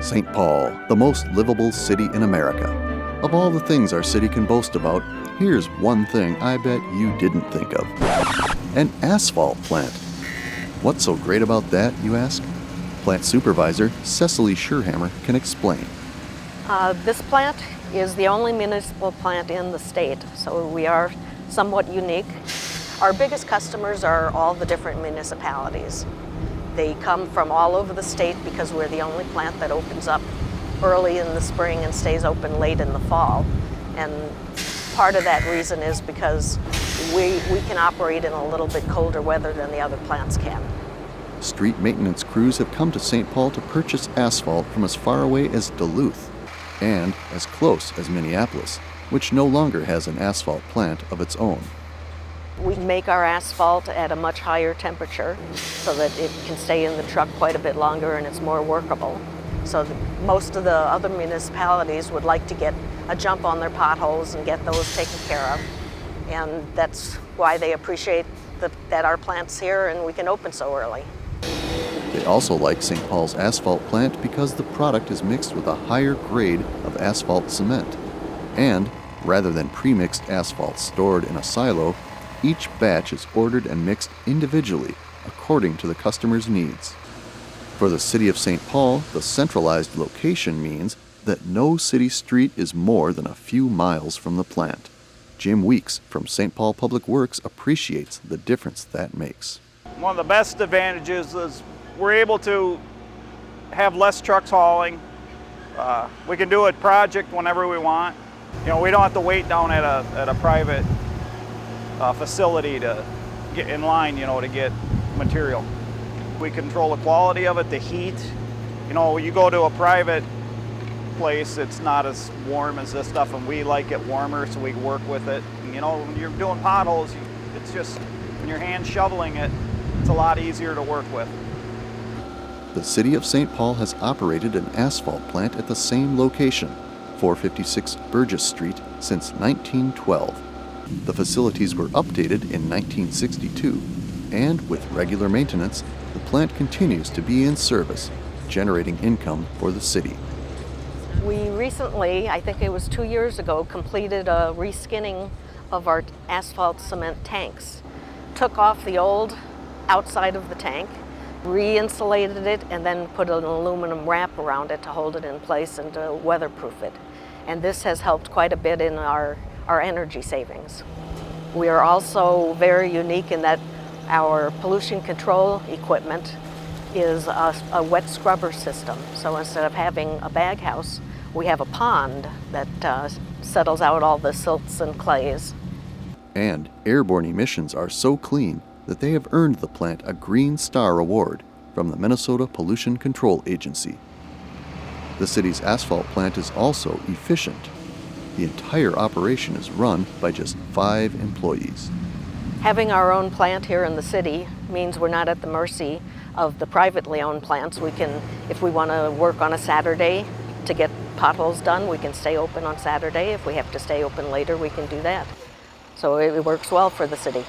St. Paul, the most livable city in America. Of all the things our city can boast about, here's one thing I bet you didn't think of. An asphalt plant. What's so great about that, you ask? Plant Supervisor Cecily Scherhammer can explain. This plant is the only municipal plant in the state, so we are somewhat unique. Our biggest customers are all the different municipalities. They come from all over the state because we're the only plant that opens up early in the spring and stays open late in the fall. And part of that reason is because we can operate in a little bit colder weather than the other plants can. Street maintenance crews have come to St. Paul to purchase asphalt from as far away as Duluth and as close as Minneapolis, which no longer has an asphalt plant of its own. We make our asphalt at a much higher temperature so that it can stay in the truck quite a bit longer and it's more workable. So most of the other municipalities would like to get a jump on their potholes and get those taken care of. And that's why they appreciate that our plant's here and we can open so early. They also like St. Paul's asphalt plant because the product is mixed with a higher grade of asphalt cement. And rather than pre-mixed asphalt stored in a silo, each batch is ordered and mixed individually according to the customer's needs. For the city of St. Paul, the centralized location means that no city street is more than a few miles from the plant. Jim Weeks from St. Paul Public Works appreciates the difference that makes. One of the best advantages is we're able to have less trucks hauling. We can do a project whenever we want. You know, we don't have to wait down at a private facility to get in line, to get material. We control the quality of it, the heat. You go to a private place, it's not as warm as this stuff, and we like it warmer, so we work with it. And, when you're doing potholes, it's just, when you're hand shoveling it, it's a lot easier to work with. The city of St. Paul has operated an asphalt plant at the same location, 456 Burgess Street, since 1912. The facilities were updated in 1962, and with regular maintenance, the plant continues to be in service, generating income for the city. We recently, I think it was 2 years ago, completed a reskinning of our asphalt cement tanks. Took off the old outside of the tank, re-insulated it, and then put an aluminum wrap around it to hold it in place and to weatherproof it. And this has helped quite a bit in our energy savings. We are also very unique in that our pollution control equipment is a wet scrubber system. So instead of having a bag house, we have a pond that settles out all the silts and clays. And airborne emissions are so clean that they have earned the plant a Green Star Award from the Minnesota Pollution Control Agency. The city's asphalt plant is also efficient. The entire operation is run by just 5 employees. Having our own plant here in the city means we're not at the mercy of the privately owned plants. We can, if we want to work on a Saturday to get potholes done, we can stay open on Saturday. If we have to stay open later, we can do that. So it works well for the city.